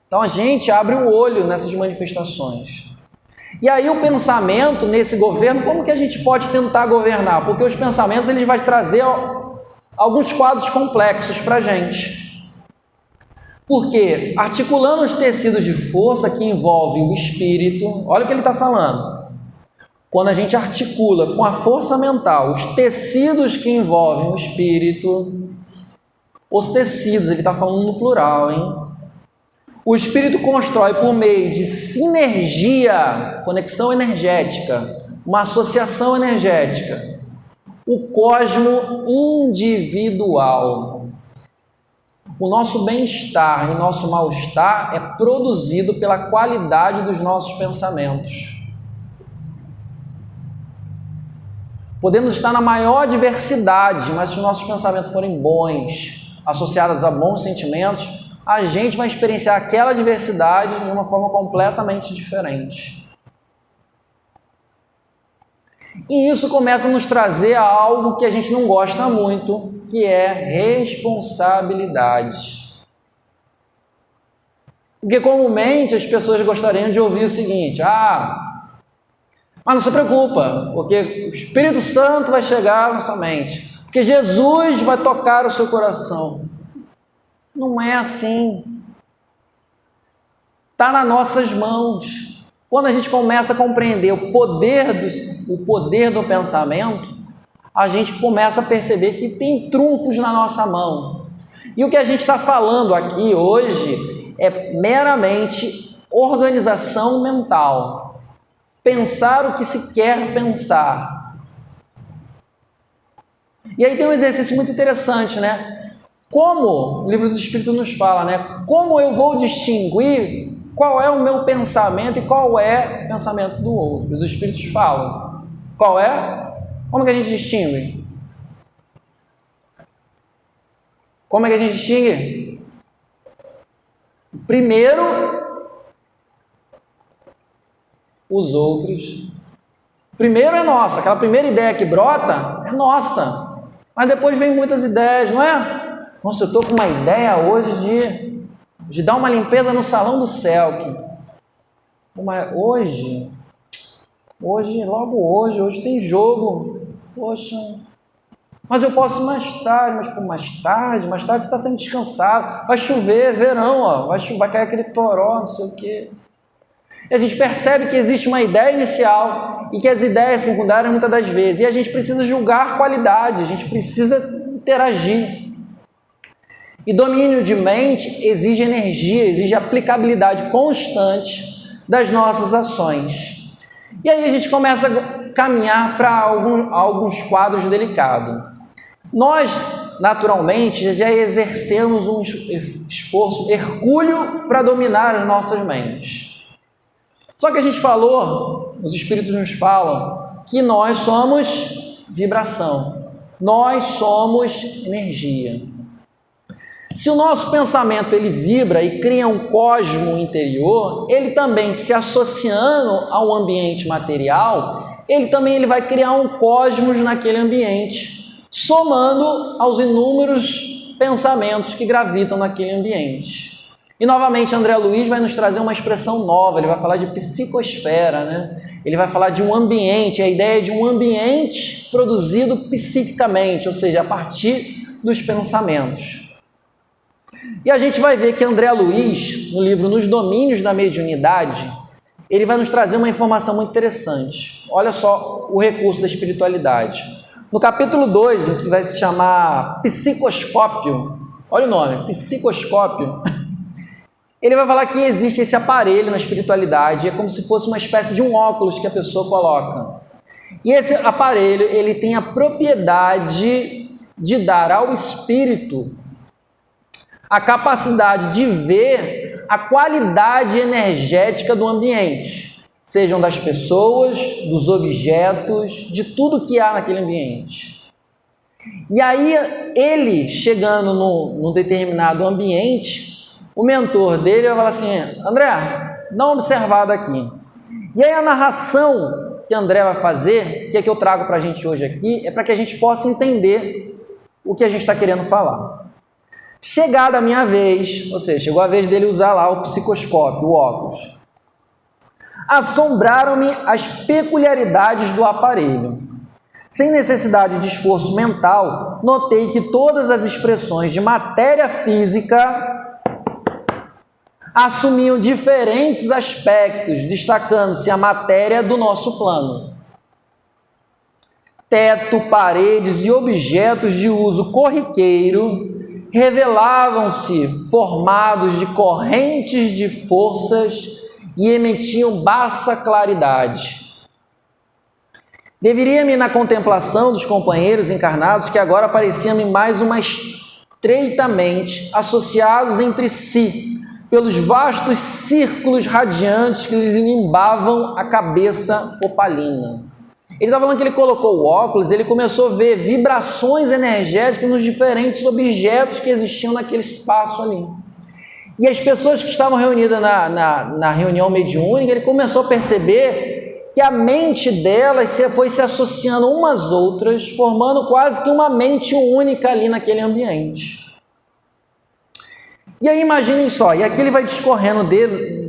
Então a gente abre o olho nessas manifestações. E aí o pensamento nesse governo, como que a gente pode tentar governar? Porque os pensamentos eles vão trazer alguns quadros complexos para a gente. Porque articulando os tecidos de força que envolvem o espírito, olha o que ele está falando. Quando a gente articula com a força mental os tecidos que envolvem o espírito, os tecidos, ele está falando no plural, hein? O espírito constrói por meio de sinergia, conexão energética, uma associação energética, o cosmo individual. O nosso bem-estar e nosso mal-estar é produzido pela qualidade dos nossos pensamentos. Podemos estar na maior diversidade, mas se os nossos pensamentos forem bons, associados a bons sentimentos, a gente vai experienciar aquela diversidade de uma forma completamente diferente. E isso começa a nos trazer a algo que a gente não gosta muito, que é responsabilidade. Porque comumente as pessoas gostariam de ouvir o seguinte: mas não se preocupa, porque o Espírito Santo vai chegar na sua mente, porque Jesus vai tocar o seu coração. Não é assim. Está nas nossas mãos. Quando a gente começa a compreender o poder do pensamento, a gente começa a perceber que tem trunfos na nossa mão. E o que a gente está falando aqui hoje é meramente organização mental. Pensar o que se quer pensar. E aí tem um exercício muito interessante, né? Como o Livro dos Espíritos nos fala, né? Como eu vou distinguir qual é o meu pensamento e qual é o pensamento do outro? Os Espíritos falam. Qual é? Como que a gente distingue? Como é que a gente distingue? Primeiro, os outros. Primeiro é nossa. Aquela primeira ideia que brota é nossa. Mas depois vem muitas ideias, não é? Nossa, eu estou com uma ideia hoje de dar uma limpeza no salão do Celc. Hoje tem jogo. Poxa, mas eu posso mais tarde. Mas mais tarde você está sendo descansado. Vai chover, verão, ó, vai cair aquele toró, não sei o quê. E a gente percebe que existe uma ideia inicial e que as ideias secundárias muitas das vezes. E a gente precisa julgar qualidade, a gente precisa interagir. E domínio de mente exige energia, exige aplicabilidade constante das nossas ações. E aí a gente começa a caminhar para alguns quadros delicados. Nós, naturalmente, já exercemos um esforço hercúleo para dominar as nossas mentes. Só que a gente falou, os Espíritos nos falam, que nós somos vibração, nós somos energia. Se o nosso pensamento ele vibra e cria um cosmo interior, ele também se associando ao ambiente material, ele vai criar um cosmos naquele ambiente, somando aos inúmeros pensamentos que gravitam naquele ambiente. E novamente André Luiz vai nos trazer uma expressão nova, ele vai falar de psicosfera, né? Ele vai falar de um ambiente, a ideia de um ambiente produzido psiquicamente, ou seja, a partir dos pensamentos. E a gente vai ver que André Luiz, no livro Nos Domínios da Mediunidade, ele vai nos trazer uma informação muito interessante. Olha só o recurso da espiritualidade. No capítulo 2, em que vai se chamar psicoscópio, olha o nome, psicoscópio, ele vai falar que existe esse aparelho na espiritualidade, é como se fosse uma espécie de um óculos que a pessoa coloca. E esse aparelho, ele tem a propriedade de dar ao espírito a capacidade de ver a qualidade energética do ambiente, sejam das pessoas, dos objetos, de tudo que há naquele ambiente. E aí, ele chegando num determinado ambiente, o mentor dele vai falar assim: André, dá uma observada aqui. E aí a narração que André vai fazer, que é que eu trago para a gente hoje aqui, é para que a gente possa entender o que a gente está querendo falar. Chegada a minha vez, ou seja, chegou a vez dele usar lá o psicoscópio, o óculos. Assombraram-me as peculiaridades do aparelho. Sem necessidade de esforço mental, notei que todas as expressões de matéria física assumiam diferentes aspectos, destacando-se a matéria do nosso plano. Teto, paredes e objetos de uso corriqueiro revelavam-se formados de correntes de forças e emitiam baixa claridade. Deveria-me na contemplação dos companheiros encarnados que agora pareciam-me mais uma estreitamente associados entre si pelos vastos círculos radiantes que lhes imbavam a cabeça opalina. Ele está falando que ele colocou o óculos, ele começou a ver vibrações energéticas nos diferentes objetos que existiam naquele espaço ali. E as pessoas que estavam reunidas na reunião mediúnica, ele começou a perceber que a mente delas foi se associando umas às outras, formando quase que uma mente única ali naquele ambiente. E aí imaginem só, e aqui ele vai discorrendo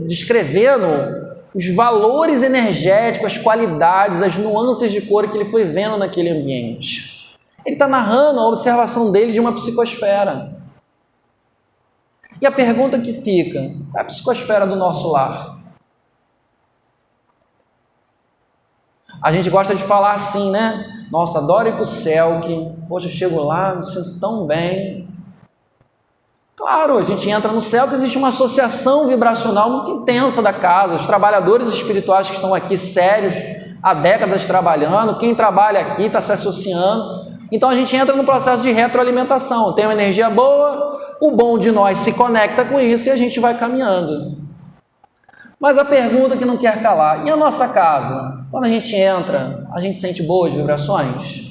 descrevendo os valores energéticos, as qualidades, as nuances de cor que ele foi vendo naquele ambiente. Ele está narrando a observação dele de uma psicosfera. E a pergunta que fica, é a psicosfera do nosso lar. A gente gosta de falar assim, né? Nossa, adoro ir para o céu, que, poxa, eu chego lá, me sinto tão bem. Claro, a gente entra no céu que existe uma associação vibracional muito intensa da casa. Os trabalhadores espirituais que estão aqui sérios, há décadas trabalhando, quem trabalha aqui está se associando. Então a gente entra no processo de retroalimentação. Tem uma energia boa, o bom de nós se conecta com isso e a gente vai caminhando. Mas a pergunta que não quer calar, e a nossa casa? Quando a gente entra, a gente sente boas vibrações?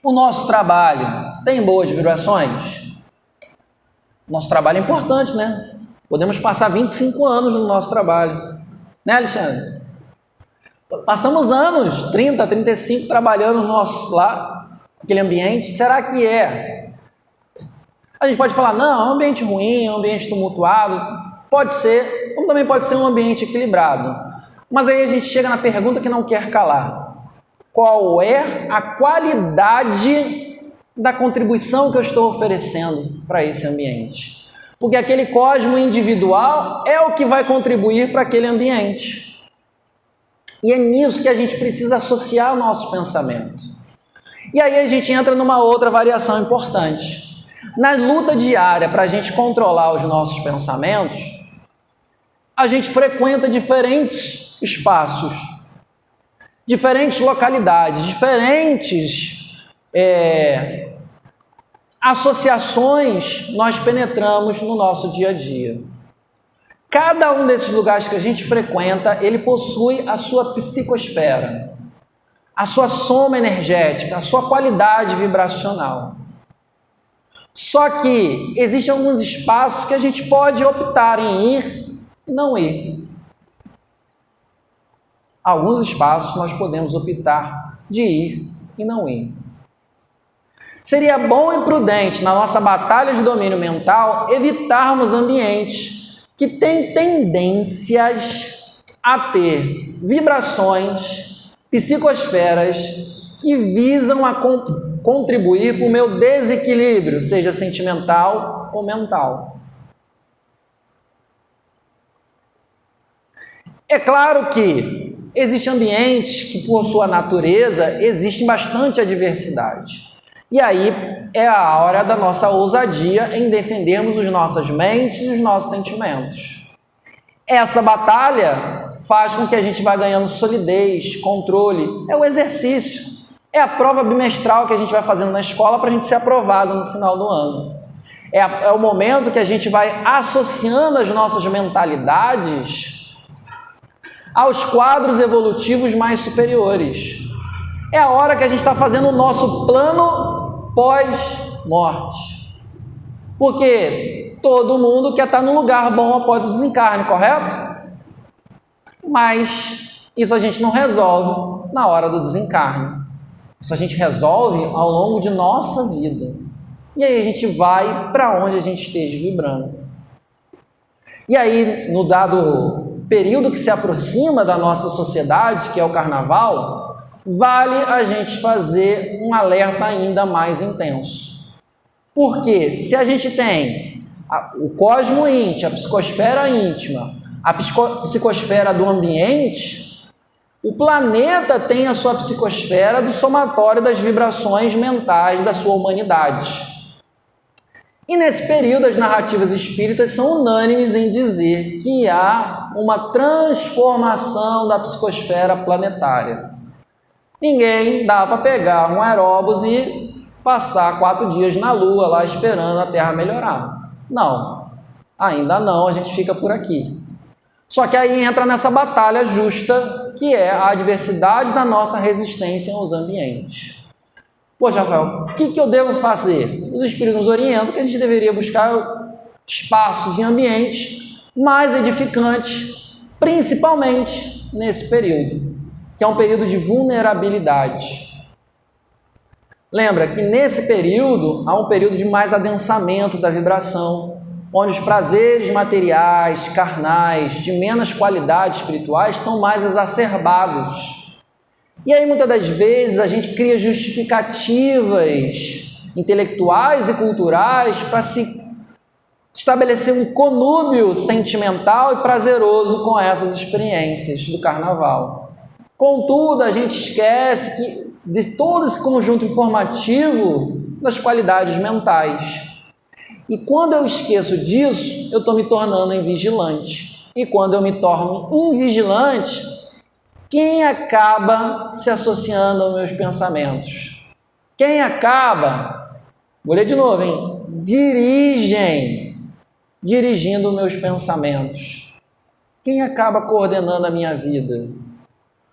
O nosso trabalho tem boas vibrações? Nosso trabalho é importante, né? Podemos passar 25 anos no nosso trabalho. Né, Alexandre? Passamos anos, 30, 35, trabalhando no nosso lá, naquele ambiente. Será que é? A gente pode falar, não, é um ambiente ruim, é um ambiente tumultuado. Pode ser, como também pode ser um ambiente equilibrado. Mas aí a gente chega na pergunta que não quer calar. Qual é a qualidade da contribuição que eu estou oferecendo para esse ambiente? Porque aquele cosmo individual é o que vai contribuir para aquele ambiente. E é nisso que a gente precisa associar o nosso pensamento. E aí a gente entra numa outra variação importante. Na luta diária para a gente controlar os nossos pensamentos, a gente frequenta diferentes espaços, diferentes localidades, diferentes associações nós penetramos no nosso dia a dia. Cada um desses lugares que a gente frequenta, ele possui a sua psicosfera, a sua soma energética, a sua qualidade vibracional. Só que existem alguns espaços que a gente pode optar em ir e não ir. Alguns espaços nós podemos optar de ir e não ir. Seria bom e prudente, na nossa batalha de domínio mental, evitarmos ambientes que têm tendências a ter vibrações, psicosferas que visam a contribuir para o meu desequilíbrio, seja sentimental ou mental. É claro que existem ambientes que, por sua natureza, existe bastante adversidade. E aí é a hora da nossa ousadia em defendermos as nossas mentes e os nossos sentimentos. Essa batalha faz com que a gente vá ganhando solidez, controle. É o exercício. É a prova bimestral que a gente vai fazendo na escola para a gente ser aprovado no final do ano. É o momento que a gente vai associando as nossas mentalidades aos quadros evolutivos mais superiores. É a hora que a gente está fazendo o nosso plano pós-morte. Porque todo mundo quer estar num lugar bom após o desencarne, correto? Mas isso a gente não resolve na hora do desencarne. Isso a gente resolve ao longo de nossa vida. E aí a gente vai para onde a gente esteja vibrando. E aí, no dado período que se aproxima da nossa sociedade, que é o carnaval, vale a gente fazer um alerta ainda mais intenso. Porque se a gente tem o cosmo íntimo, a psicosfera íntima, a psicosfera do ambiente, o planeta tem a sua psicosfera do somatório das vibrações mentais da sua humanidade. E nesse período as narrativas espíritas são unânimes em dizer que há uma transformação da psicosfera planetária. Ninguém dá para pegar um aeróbus e passar 4 dias na Lua lá esperando a Terra melhorar. Não, ainda não, a gente fica por aqui. Só que aí entra nessa batalha justa, que é a adversidade da nossa resistência aos ambientes. Poxa, Rafael, o que eu devo fazer? Os Espíritos nos orientam que a gente deveria buscar espaços e ambientes mais edificantes, principalmente nesse período, que é um período de vulnerabilidade. Lembra que nesse período há um período de mais adensamento da vibração, onde os prazeres materiais, carnais, de menos qualidade espirituais estão mais exacerbados. E aí, muitas das vezes, a gente cria justificativas intelectuais e culturais para se estabelecer um conúbio sentimental e prazeroso com essas experiências do carnaval. Contudo, a gente esquece que de todo esse conjunto informativo das qualidades mentais. E quando eu esqueço disso, eu estou me tornando invigilante. E quando eu me torno invigilante, quem acaba se associando aos meus pensamentos? Quem acaba, vou ler de novo, hein? Dirigindo meus pensamentos. Quem acaba coordenando a minha vida?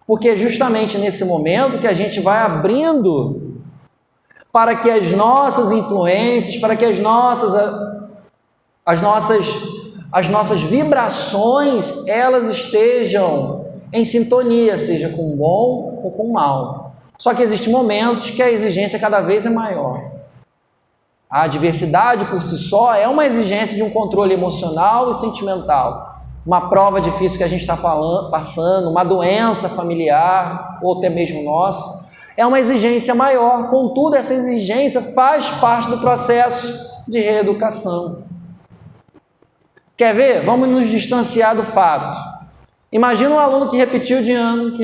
Porque é justamente nesse momento que a gente vai abrindo para que as nossas influências, para que as nossas vibrações, elas estejam em sintonia, seja com o bom ou com o mal. Só que existem momentos que a exigência cada vez é maior. A adversidade por si só é uma exigência de um controle emocional e sentimental. Uma prova difícil que a gente está passando, uma doença familiar ou até mesmo nossa, é uma exigência maior. Contudo, essa exigência faz parte do processo de reeducação. Quer ver? Vamos nos distanciar do fato. Imagina um aluno que repetiu de ano,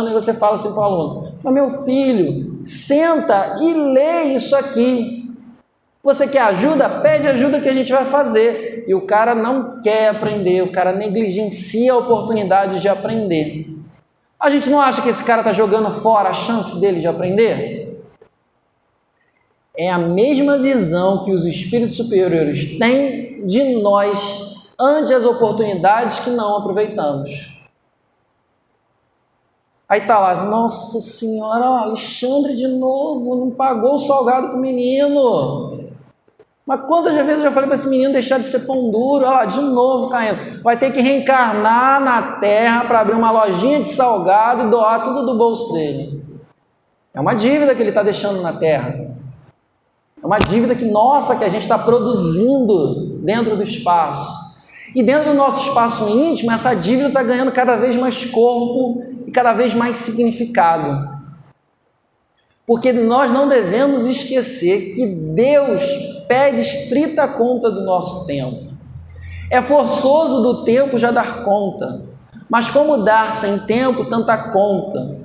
e você fala assim para o aluno: mas meu filho, senta e lê isso aqui. Você quer ajuda? Pede ajuda que a gente vai fazer. E o cara não quer aprender, o cara negligencia a oportunidade de aprender. A gente não acha que esse cara está jogando fora a chance dele de aprender? É a mesma visão que os espíritos superiores têm de nós ante as oportunidades que não aproveitamos. Aí tá lá: nossa senhora, Alexandre de novo, não pagou o salgado pro menino. Mas quantas vezes eu já falei para esse menino deixar de ser pão duro? Olha lá, de novo caindo. Vai ter que reencarnar na Terra para abrir uma lojinha de salgado e doar tudo do bolso dele. É uma dívida que ele está deixando na Terra. É uma dívida que a gente está produzindo dentro do espaço. E dentro do nosso espaço íntimo, essa dívida está ganhando cada vez mais corpo e cada vez mais significado. Porque nós não devemos esquecer que Deus pede estrita conta do nosso tempo. É forçoso do tempo já dar conta, mas como dar sem tempo tanta conta?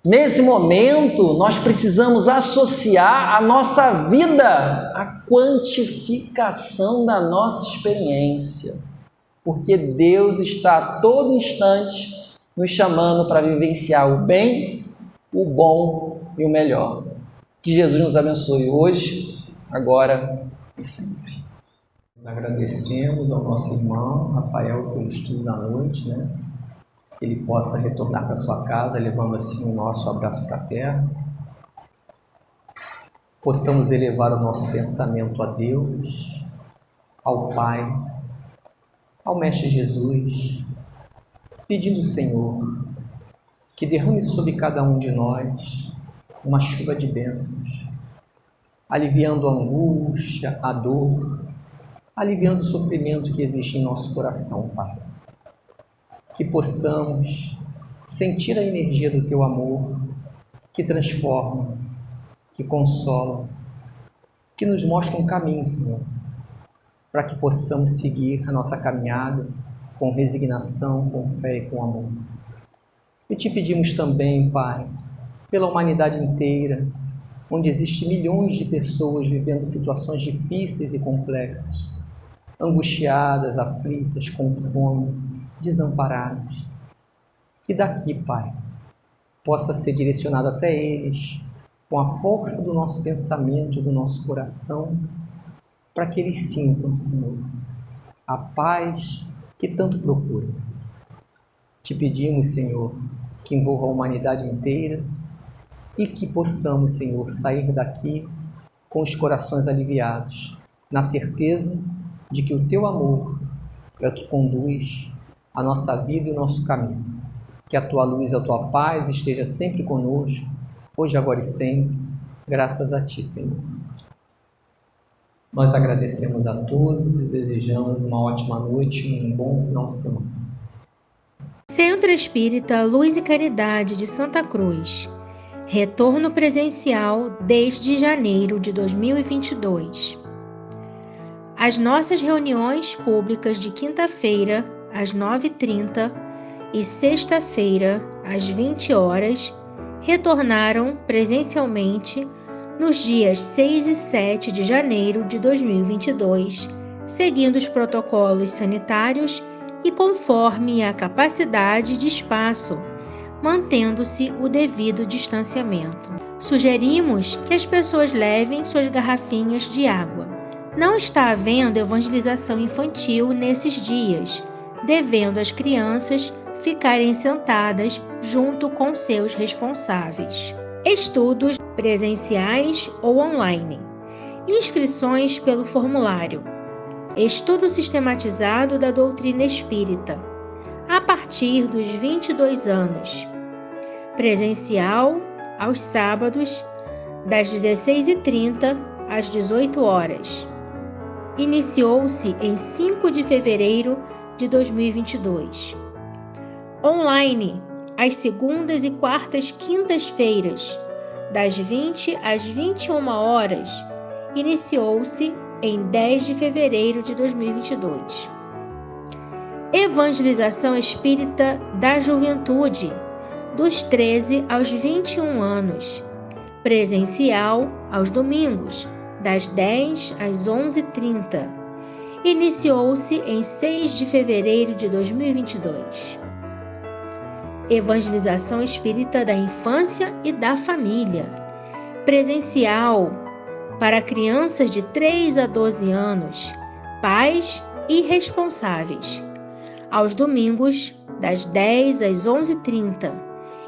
Nesse momento, nós precisamos associar a nossa vida à quantificação da nossa experiência, porque Deus está a todo instante nos chamando para vivenciar o bem, o bom e o melhor. Que Jesus nos abençoe hoje, agora e sempre. Agradecemos ao nosso irmão Rafael pelo estudo da noite, Que ele possa retornar para sua casa, levando assim o nosso abraço fraterno. Possamos elevar o nosso pensamento a Deus, ao Pai, ao Mestre Jesus, pedindo ao Senhor que derrame sobre cada um de nós uma chuva de bênçãos, aliviando a angústia, a dor, aliviando o sofrimento que existe em nosso coração, Pai. Que possamos sentir a energia do Teu amor, que transforma, que consola, que nos mostra um caminho, Senhor, para que possamos seguir a nossa caminhada com resignação, com fé e com amor. E Te pedimos também, Pai, pela humanidade inteira, onde existem milhões de pessoas vivendo situações difíceis e complexas, angustiadas, aflitas, com fome, desamparadas. Que daqui, Pai, possa ser direcionado até eles, com a força do nosso pensamento, do nosso coração, para que eles sintam, Senhor, a paz que tanto procura. Te pedimos, Senhor, que envolva a humanidade inteira e que possamos, Senhor, sair daqui com os corações aliviados, na certeza de que o Teu amor é o que conduz a nossa vida e o nosso caminho. Que a Tua luz e a Tua paz esteja sempre conosco, hoje, agora e sempre, graças a Ti, Senhor. Nós agradecemos a todos e desejamos uma ótima noite e um bom final de semana. Centro Espírita Luz e Caridade de Santa Cruz. Retorno presencial desde janeiro de 2022. As nossas reuniões públicas de quinta-feira, às 9h30 e sexta-feira, às 20 horas, retornaram presencialmente nos dias 6 e 7 de janeiro de 2022, seguindo os protocolos sanitários e conforme a capacidade de espaço, mantendo-se o devido distanciamento. Sugerimos que as pessoas levem suas garrafinhas de água. Não está havendo evangelização infantil nesses dias, devendo as crianças ficarem sentadas junto com seus responsáveis. Estudos presenciais ou online. Inscrições pelo formulário. Estudo sistematizado da doutrina espírita, a partir dos 22 anos. Presencial, aos sábados, das 16h30 às 18 horas. Iniciou-se em 5 de fevereiro de 2022. Online, às segundas e quartas quintas-feiras, das 20 às 21 horas, iniciou-se em 10 de fevereiro de 2022. Evangelização Espírita da Juventude, dos 13 aos 21 anos, presencial aos domingos, das 10 às 11h30. Iniciou-se em 6 de fevereiro de 2022. Evangelização Espírita da Infância e da Família, presencial para crianças de 3 a 12 anos, pais e responsáveis, aos domingos, das 10 às 11h30.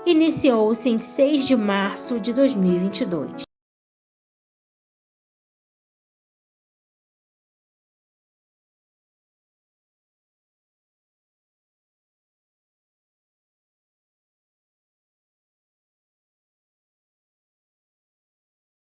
Iniciou-se em 6 de março de 2022.